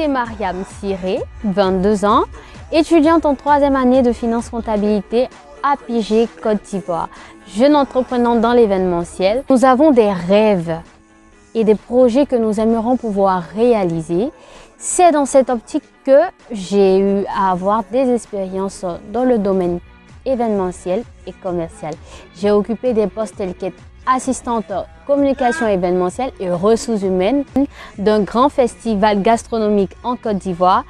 c'est Mariam Siré, 22 ans, étudiante en 3e année de finance comptabilité à Pigé, Côte d'Ivoire. Jeune entreprenante dans l'événementiel. Nous avons des rêves et des projets que nous aimerions pouvoir réaliser. C'est dans cette optique que j'ai eu à avoir des expériences dans le domaine événementiel et commercial. J'ai occupé des postes tels qu'être assistante communication événementielle et ressources humaines d'un grand festival gastronomique en Côte d'Ivoire,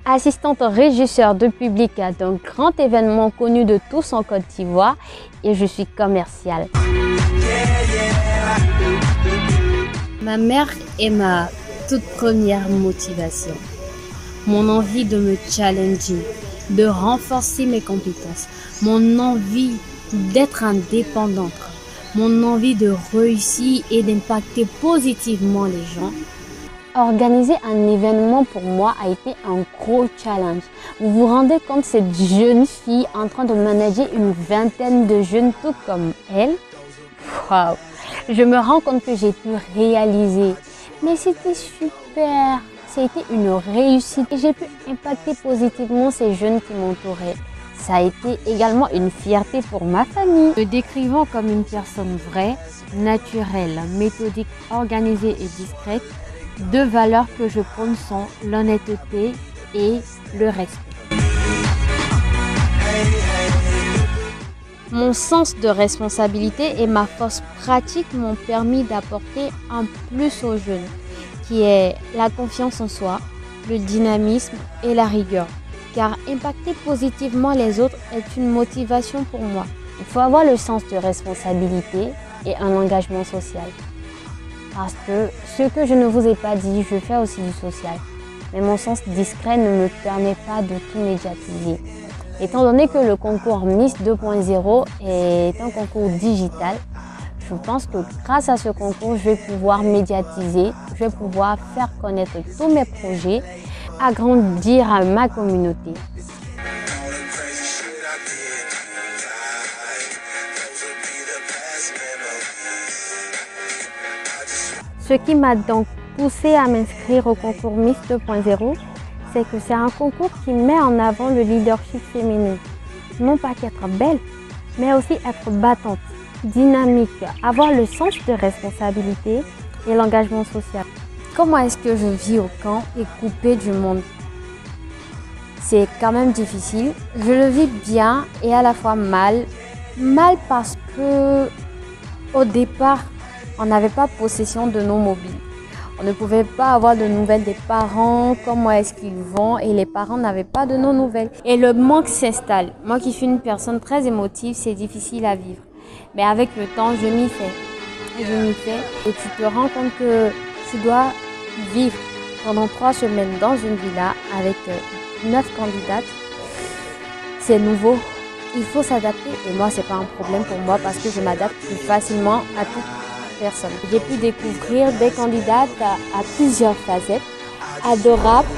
assistante régisseur de public d'un grand événement connu de tous en Côte d'Ivoire et je suis commerciale. Ma mère est ma toute première motivation. Mon envie de me challenger, de renforcer mes compétences, mon envie d'être indépendante, mon envie de réussir et d'impacter positivement les gens. Organiser un événement pour moi a été un gros challenge. Vous vous rendez compte, cette jeune fille en train de manager une vingtaine de jeunes tout comme elle? Waouh! Je me rends compte que j'ai pu réaliser. Mais c'était super! Ça a été une réussite et j'ai pu impacter positivement ces jeunes qui m'entouraient. Ça a été également une fierté pour ma famille. Me décrivant comme une personne vraie, naturelle, méthodique, organisée et discrète, deux valeurs que je prône sont l'honnêteté et le respect. Mon sens de responsabilité et ma force pratique m'ont permis d'apporter un plus aux jeunes, qui est la confiance en soi, le dynamisme et la rigueur. Car impacter positivement les autres est une motivation pour moi. Il faut avoir le sens de responsabilité et un engagement social. Parce que ce que je ne vous ai pas dit, je fais aussi du social. Mais mon sens discret ne me permet pas de tout médiatiser. Étant donné que le concours Miss 2.0 est un concours digital, je pense que grâce à ce concours, je vais pouvoir médiatiser, je vais pouvoir faire connaître tous mes projets, agrandir ma communauté. Ce qui m'a donc poussé à m'inscrire au concours Miss 2.0, c'est que c'est un concours qui met en avant le leadership féminin. Non pas qu'être belle, mais aussi être battante, dynamique, avoir le sens de responsabilité et l'engagement social. Comment est-ce que je vis au camp et coupée du monde? C'est quand même difficile. Je le vis bien et à la fois mal. Mal parce que au départ, on n'avait pas possession de nos mobiles. On ne pouvait pas avoir de nouvelles des parents, comment est-ce qu'ils vont, et les parents n'avaient pas de nos nouvelles. Et le manque s'installe. Moi qui suis une personne très émotive, c'est difficile à vivre. Mais avec le temps, je m'y fais. Et tu te rends compte que tu dois vivre pendant 3 semaines dans une villa avec 9 candidates. C'est nouveau. Il faut s'adapter. Et moi, c'est pas un problème pour moi parce que je m'adapte plus facilement à toute personne. J'ai pu découvrir des candidates à plusieurs facettes, adorables,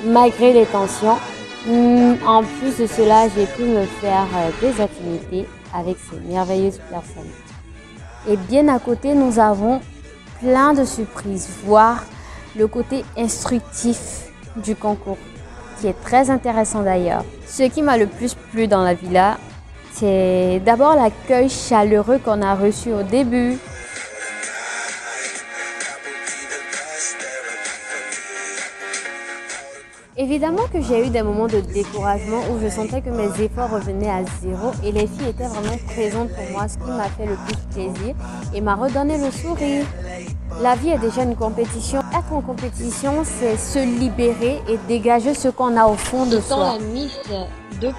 malgré les tensions. En plus de cela, j'ai pu me faire des affinités avec ces merveilleuses personnes. Et bien à côté, nous avons plein de surprises, voire le côté instructif du concours, qui est très intéressant d'ailleurs. Ce qui m'a le plus plu dans la villa, c'est d'abord l'accueil chaleureux qu'on a reçu au début. Évidemment que j'ai eu des moments de découragement où je sentais que mes efforts revenaient à zéro et les filles étaient vraiment présentes pour moi, ce qui m'a fait le plus plaisir et m'a redonné le sourire. La vie est déjà une compétition. Être en compétition, c'est se libérer et dégager ce qu'on a au fond de soi. Dans la Miss 2.0,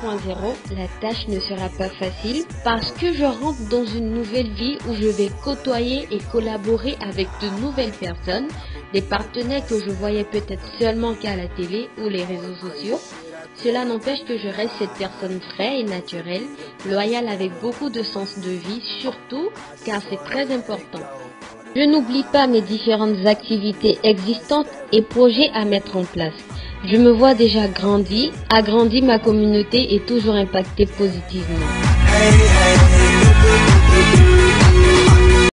la tâche ne sera pas facile parce que je rentre dans une nouvelle vie où je vais côtoyer et collaborer avec de nouvelles personnes, des partenaires que je voyais peut-être seulement qu'à la télé ou les réseaux sociaux. Cela n'empêche que je reste cette personne vraie et naturelle, loyale avec beaucoup de sens de vie, surtout car c'est très important. Je n'oublie pas mes différentes activités existantes et projets à mettre en place. Je me vois déjà agrandir ma communauté et toujours impacter positivement.